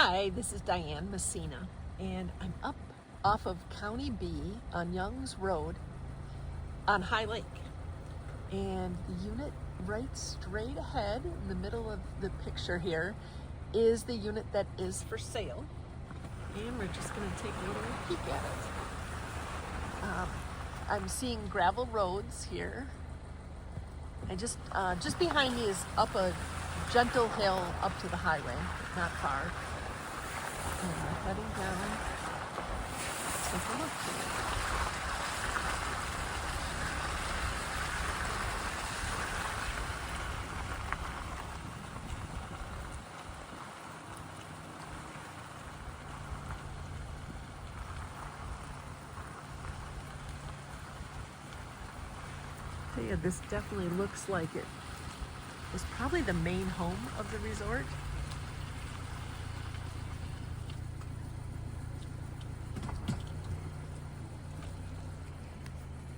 Hi, this is Diane Messina, and I'm up off of County B on Young's Road on High Lake. And the unit right straight ahead in the middle of the picture here is the unit that is for sale. And we're just going to take a little peek at it. I'm seeing gravel roads here. And just behind me is up a gentle hill up to the highway, not far. And we're heading down. Take a look here. Yeah, this definitely looks like it was probably the main home of the resort.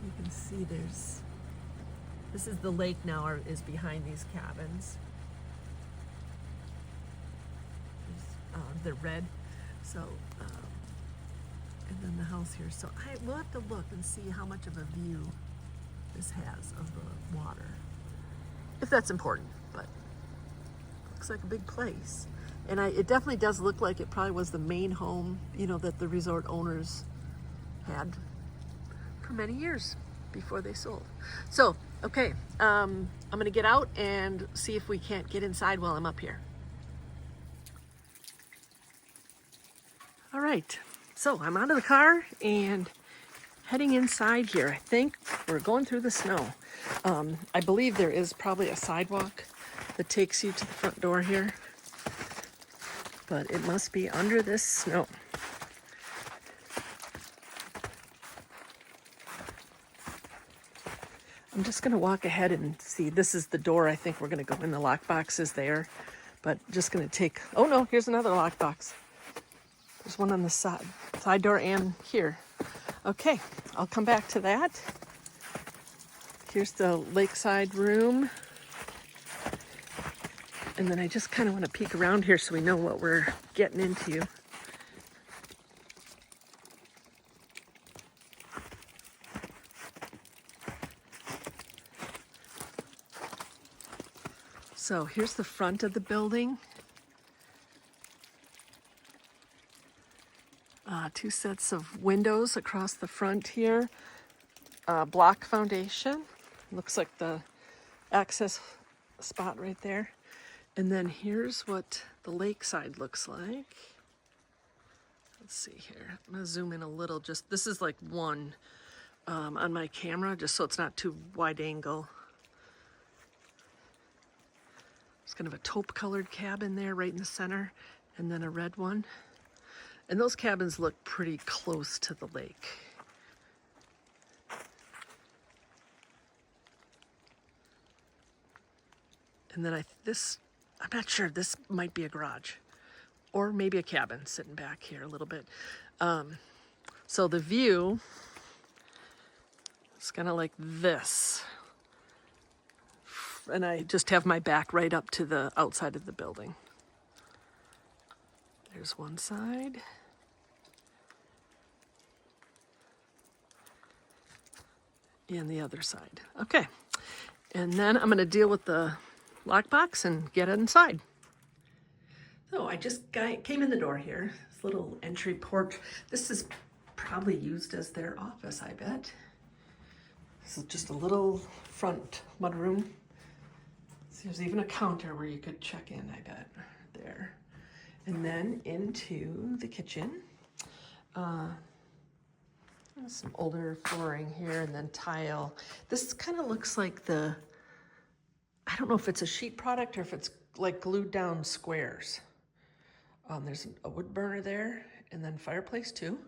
You can see this is the lake now, is behind these cabins. They're red, so, and then the house here. So we'll have to look and see how much of a view this has of the water, if that's important, but looks like a big place. And it definitely does look like it probably was the main home, that the resort owners had for many years before they sold. So, okay, I'm gonna get out and see if we can't get inside while I'm up here. All right, so I'm out of the car and heading inside here. I think we're going through the snow. I believe there is probably a sidewalk that takes you to the front door here, but it must be under this snow. I'm just gonna walk ahead and see. This is the door. I think we're gonna go in. The lockbox is there, but just gonna take, oh no, here's another lockbox. There's one on the side door and here. Okay, I'll come back to that. Here's the lakeside room. And then I just kind of want to peek around here so we know what we're getting into. So here's the front of the building. Two sets of windows across the front here. Block foundation. Looks like the access spot right there. And then here's what the lakeside looks like. Let's see here. I'm gonna zoom in a little. This is like one on my camera, just so it's not too wide angle. There's kind of a taupe colored cabin there right in the center, and then a red one. And those cabins look pretty close to the lake. And then I'm not sure, this might be a garage or maybe a cabin sitting back here a little bit. So the view is kind of like this. And I just have my back right up to the outside of the building. There's one side. And the other side. Okay. And then I'm going to deal with the lockbox and get inside. So I just came in the door here. This little entry porch. This is probably used as their office, I bet. This is just a little front mudroom. So there's even a counter where you could check in, I bet, there. And then into the kitchen. Some older flooring here and then tile. This kind of looks like I don't know if it's a sheet product or if it's like glued down squares. There's a wood burner there and then fireplace too.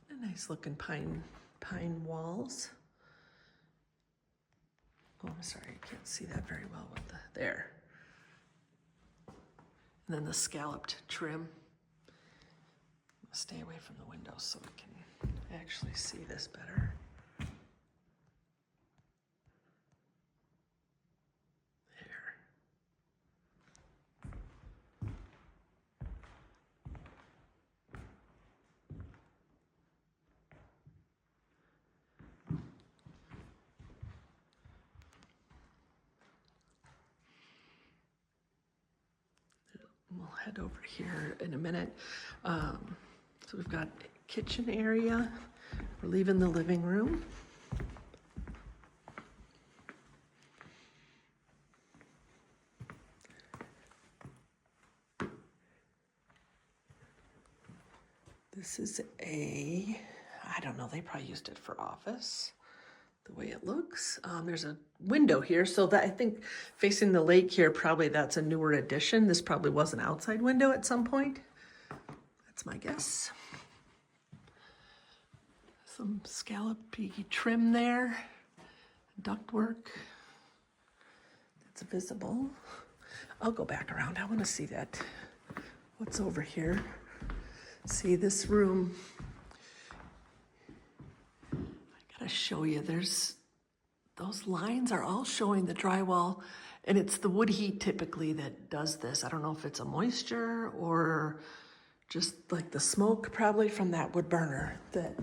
A nice looking pine walls. Oh, I'm sorry, you can't see that very well with there. And then the scalloped trim. Stay away from the windows so we can actually see this better. There. We'll head over here in a minute. So we've got kitchen area. We're leaving the living room. This is I don't know, they probably used it for office, the way it looks. There's a window here, so that I think facing the lake here, probably that's a newer addition. This probably was an outside window at some point. That's my guess. Some scallopy trim there, ductwork. It's visible. I'll go back around. I want to see that. What's over here? See this room. I gotta show you. Those lines are all showing the drywall, and it's the wood heat typically that does this. I don't know if it's a moisture or just like the smoke probably from that wood burner that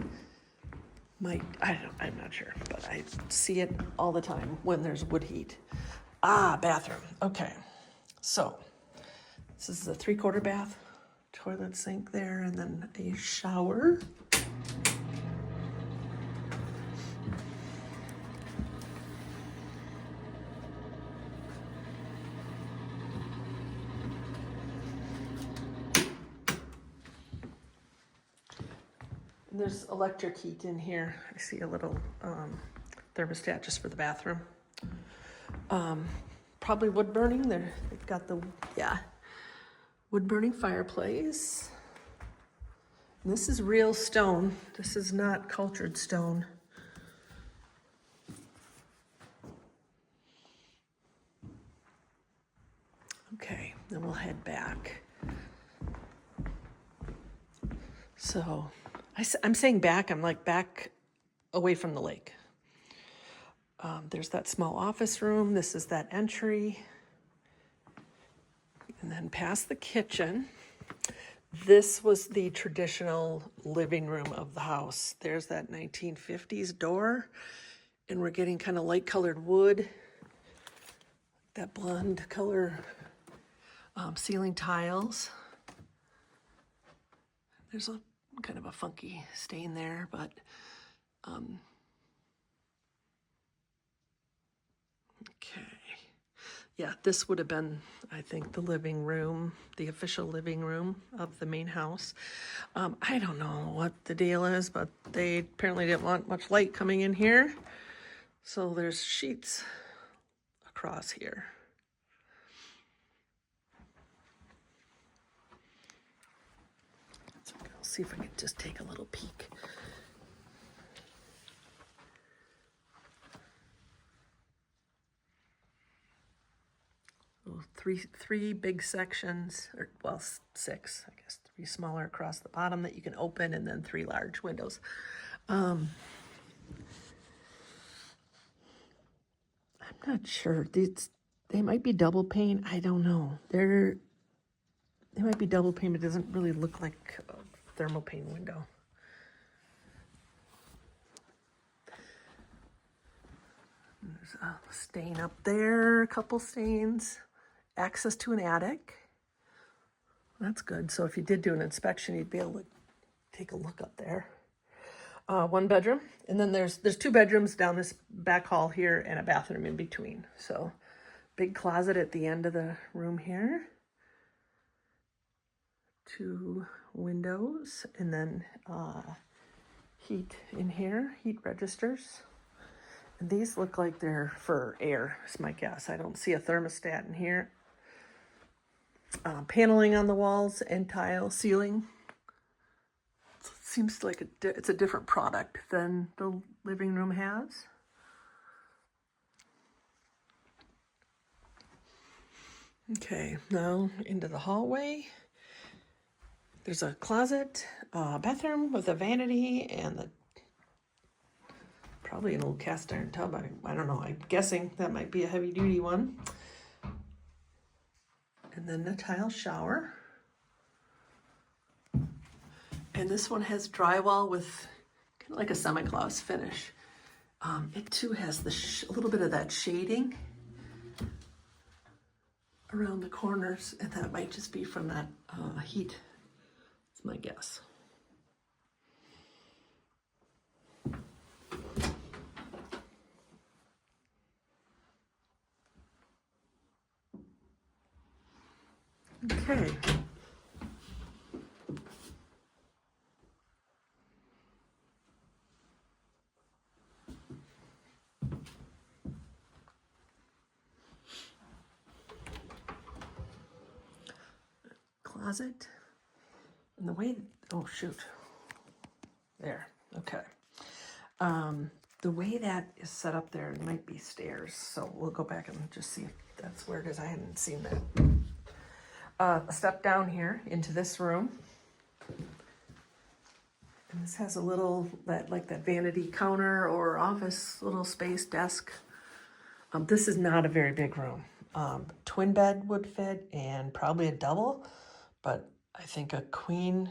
I'm not sure, but I see it all the time when there's wood heat. Bathroom. Okay. So this is the 3/4 bath, toilet sink there, and then a shower. And there's electric heat in here. I see a little thermostat just for the bathroom. Probably wood burning. They've got the wood burning fireplace. And this is real stone. This is not cultured stone. Okay, then we'll head back. So I'm saying back, I'm like back away from the lake. There's that small office room. This is that entry. And then past the kitchen, this was the traditional living room of the house. There's that 1950s door, and we're getting kind of light colored wood, that blonde color ceiling tiles. There's a kind of a funky stain there, but okay. Yeah, this would have been, I think, the living room, the official living room of the main house. I don't know what the deal is, but they apparently didn't want much light coming in here. So there's sheets across here. So I'll see if I can just take a little peek. Three big sections, or well, 6, I guess, 3 smaller across the bottom that you can open, and then 3 large windows. I'm not sure. They might be double pane. I don't know. They might be double pane, but it doesn't really look like a thermal pane window. There's a stain up there, a couple stains. Access to an attic. That's good. So if you did do an inspection, you'd be able to take a look up there. 1 bedroom, and then there's 2 bedrooms down this back hall here and a bathroom in between. So big closet at the end of the room here. 2 windows, and then heat in here, heat registers. And these look like they're for air, is my guess. I don't see a thermostat in here. Paneling on the walls and tile ceiling. So it seems like it's a different product than the living room has. Okay, now into the hallway. There's a closet, bathroom with a vanity, and probably an old cast iron tub. I don't know. I'm guessing that might be a heavy duty one. And then a tile shower. And this one has drywall with kind of like a semi-gloss finish. It too has a little bit of that shading around the corners, and that might just be from that heat. That's my guess. Okay. Closet. And the way, oh shoot. There, okay. The way that is set up there, it might be stairs, so we'll go back and just see if that's where it is. I hadn't seen that. A step down here into this room. And this has a little, like that vanity counter or office little space desk. This is not a very big room. Twin bed would fit and probably a double, but I think a queen,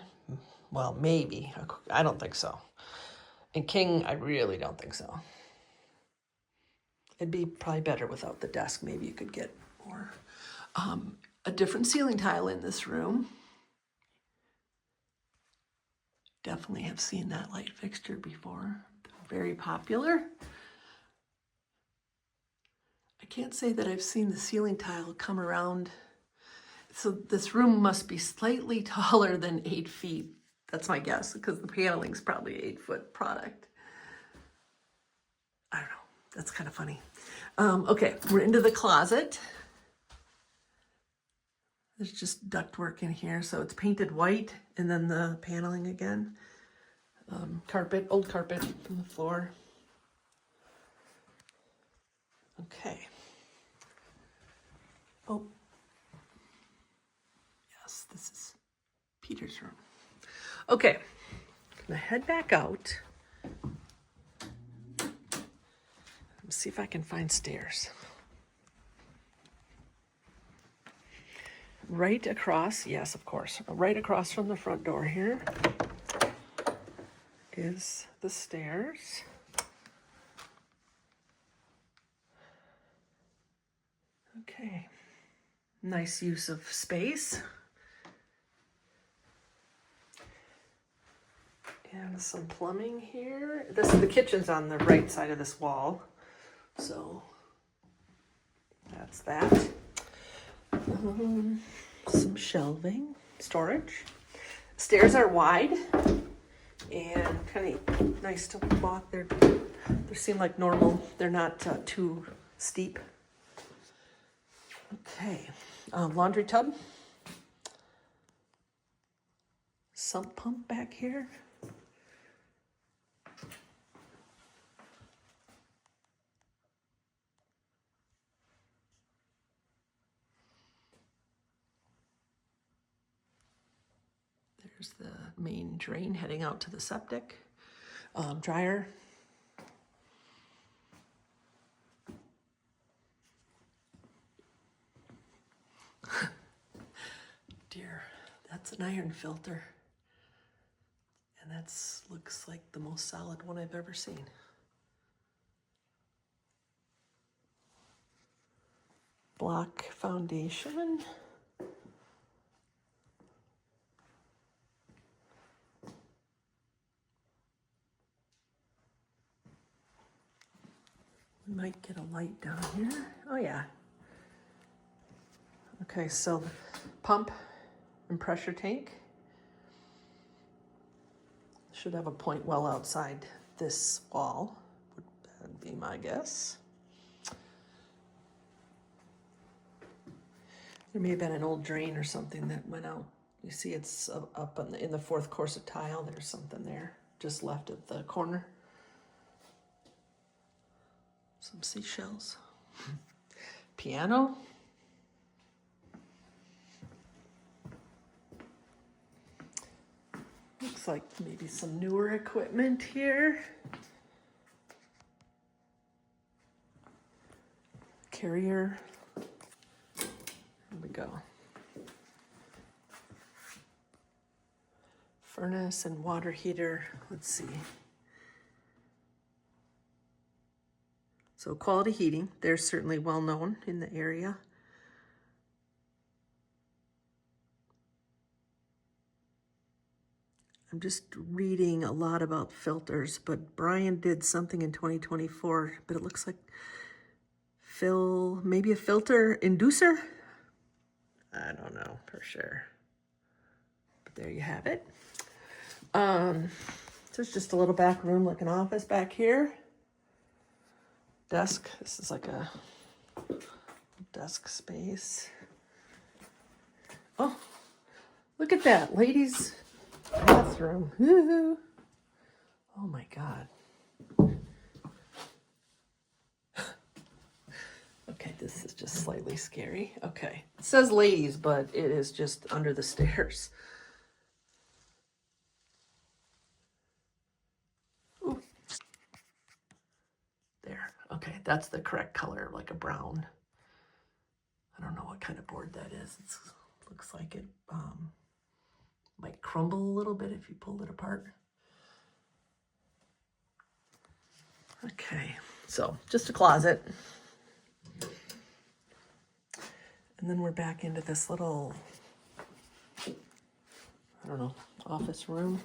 well, maybe. I don't think so. And king, I really don't think so. It'd be probably better without the desk. Maybe you could get more. A different ceiling tile in this room. Definitely have seen that light fixture before. Very popular. I can't say that I've seen the ceiling tile come around. So this room must be slightly taller than 8 feet. That's my guess, because the paneling's probably 8-foot product. I don't know. That's kind of funny. Okay, we're into the closet. There's just ductwork in here, so it's painted white, and then the paneling again. Carpet, old carpet from the floor. Okay. Oh. Yes, this is Peter's room. Okay, I'm gonna head back out. Let's see if I can find stairs. Right across, yes, of course, right across from the front door here is the stairs. Okay, nice use of space. And some plumbing here. The kitchen's on the right side of this wall, so that's that. Some shelving, storage. Stairs are wide and kind of nice to walk. They seem like normal. They're not too steep. Okay, laundry tub. Sump pump back here. There's the main drain heading out to the septic. Dryer. Dear, that's an iron filter. And that's looks like the most solid one I've ever seen. Block foundation. We might get a light down here. Oh yeah. Okay, so pump and pressure tank. Should have a point well outside this wall, would be my guess. There may have been an old drain or something that went out. You see it's up in the fourth course of tile. There's something there, just left at the corner. Some seashells. Piano. Looks like maybe some newer equipment here. Carrier. Here we go. Furnace and water heater. Let's see. So Quality Heating, they're certainly well known in the area. I'm just reading a lot about filters, but Brian did something in 2024, but it looks like maybe a filter inducer? I don't know for sure. But there you have it. So it's just a little back room, like an office back here. Desk. This is like a desk space. Oh, look at that. Ladies' bathroom. Woo-hoo. Oh my God. Okay, this is just slightly scary. Okay. It says ladies, but it is just under the stairs. Ooh. There. Okay, that's the correct color, like a brown. I don't know what kind of board that is. It looks like it might crumble a little bit if you pulled it apart. Okay, so just a closet. And then we're back into this little, I don't know, office room.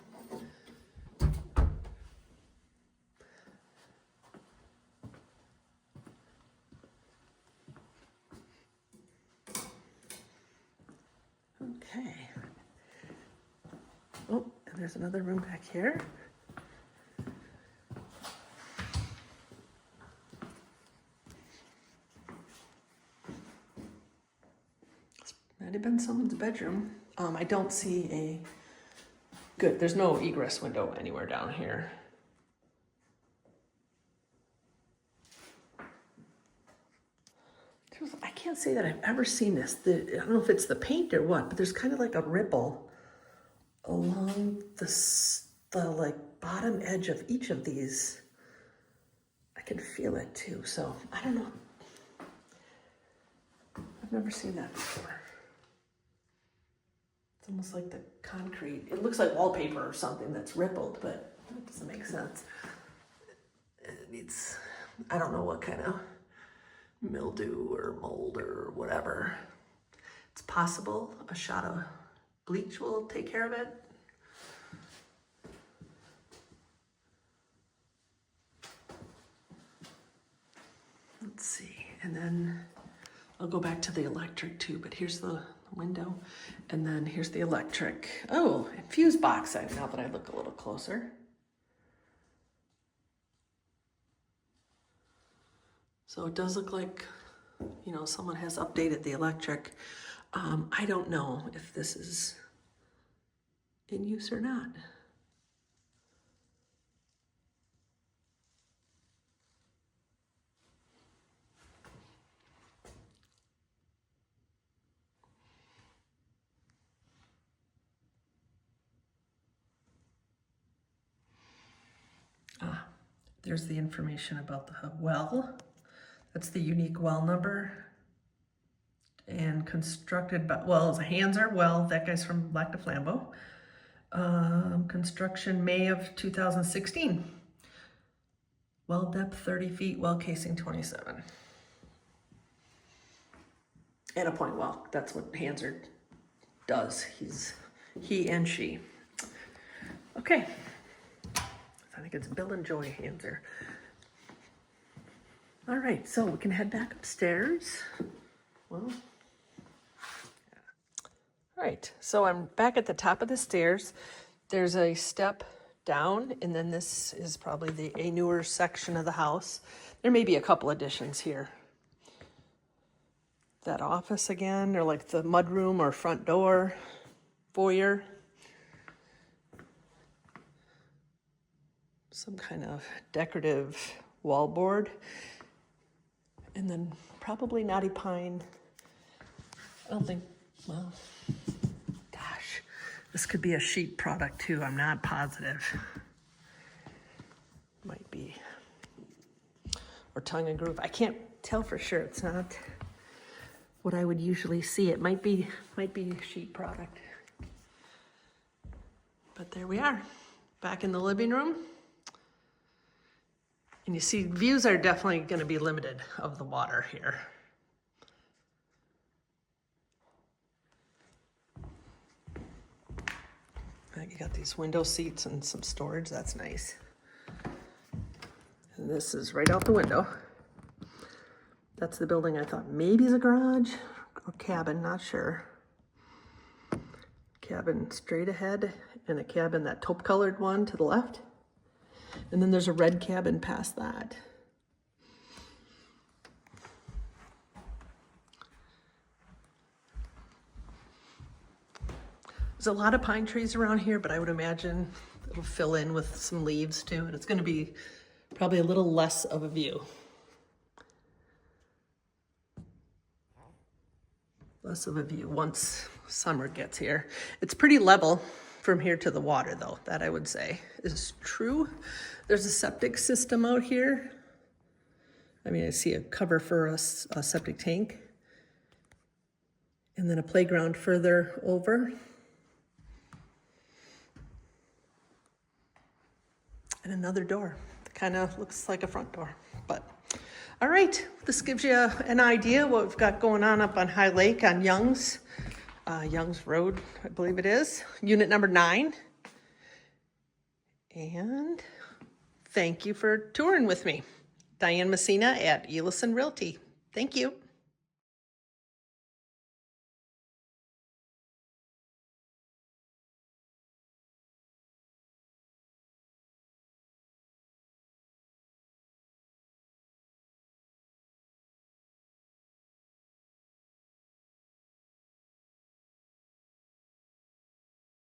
Okay. Oh, and there's another room back here. This might have been someone's bedroom. I don't see there's no egress window anywhere down here. I can't say that I've ever seen this. I don't know if it's the paint or what, but there's kind of like a ripple along the like bottom edge of each of these. I can feel it too, so I don't know. I've never seen that before. It's almost like the concrete. It looks like wallpaper or something that's rippled, but it doesn't make sense. It needs, I don't know what kind of mildew or mold or whatever. It's possible a shot of bleach will take care of it. Let's see, and then I'll go back to the electric too, but here's the window, and then here's the electric. Oh, fuse box, now that I look a little closer. So it does look like, you know, someone has updated the electric. I don't know if this is in use or not. There's the information about the well. That's the unique well number. And constructed by, well, it's a Hanser well. That guy's from Lac du Flambeau. Construction May of 2016. Well depth 30 feet, well casing 27. And a point well. That's what Hanser does. He and she. Okay. I think it's Bill and Joy Hanser. All right, so we can head back upstairs. Well, all right, so I'm back at the top of the stairs. There's a step down, and then this is probably a newer section of the house. There may be a couple additions here. That office again, or like the mudroom or front door, foyer. Some kind of decorative wallboard. And then probably knotty pine. I don't think, well, gosh, this could be a sheet product too. I'm not positive. Might be. Or tongue and groove. I can't tell for sure. It's not what I would usually see. It might be sheet product. But there we are, back in the living room. And you see, views are definitely going to be limited of the water here. You got these window seats and some storage. That's nice. And this is right out the window. That's the building I thought maybe is a garage or cabin, not sure. Cabin straight ahead and a cabin, that taupe colored one to the left. And then there's a red cabin past that. There's a lot of pine trees around here, but I would imagine it'll fill in with some leaves too. And it's going to be probably a little less of a view. Less of a view once summer gets here. It's pretty level from here to the water though, that I would say is true. There's a septic system out here. I mean, I see a cover for a septic tank. And then a playground further over. And another door. Kind of looks like a front door, but all right, this gives you an idea what we've got going on up on High Lake on Young's Road, I believe it is, unit number 9. And thank you for touring with me. Diane Messina at Elison Realty. Thank you.